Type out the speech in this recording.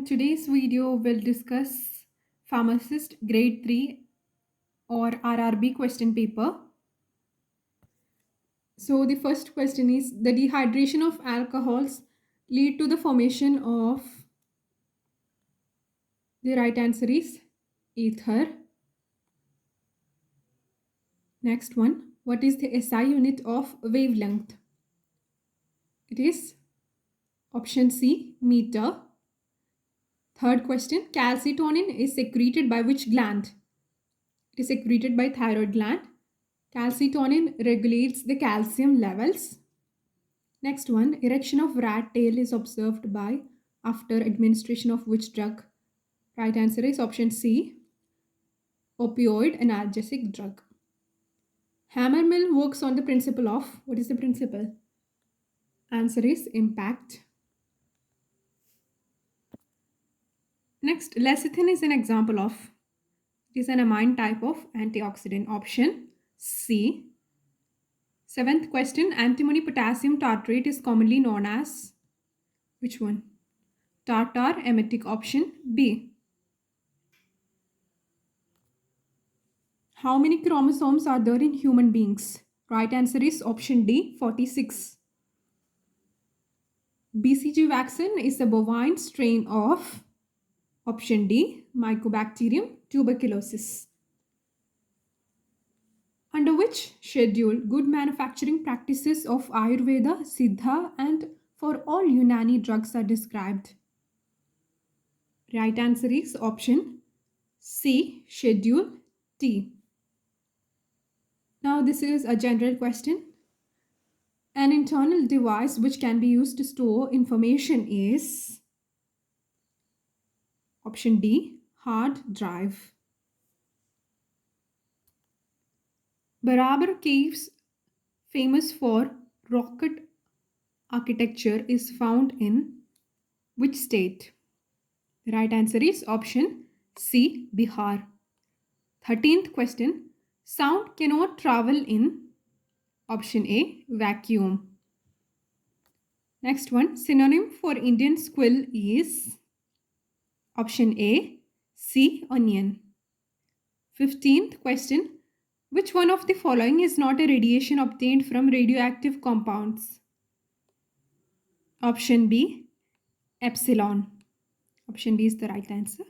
In today's video, we'll discuss Pharmacist Grade 3 or RRB question paper. So the first question is, the dehydration of alcohols lead to the formation of, the right answer is ether. Next one, what is the SI unit of wavelength? It is option C, meter. Third question, calcitonin is secreted by which gland? It is secreted by thyroid gland. Calcitonin regulates the calcium levels. Next one, erection of rat tail is observed by after administration of which drug? Right answer is option C, opioid analgesic drug. Hammer-Mill works on the principle of, what is the principle? Answer is impact. Next, lecithin is an example of, it is an amine type of antioxidant. Option C. Seventh question, antimony potassium tartrate is commonly known as, which one? Tartar emetic. Option B. How many chromosomes are there in human beings? Right answer is option D, 46. BCG vaccine is a bovine strain of, option D, Mycobacterium tuberculosis. Under which schedule good manufacturing practices of Ayurveda, Siddha and for all Unani drugs are described? Right answer is option C, schedule T. Now this is a general question. An internal device which can be used to store information is, option D, hard drive. Barabar Caves, famous for rocket architecture, is found in which state? The right answer is option C, Bihar. 13th question. Sound cannot travel in, option A, vacuum. Next one, synonym for Indian squill is, option A, sea onion. 15th question, which one of the following is not a radiation obtained from radioactive compounds? Option B, epsilon. Option B is the right answer.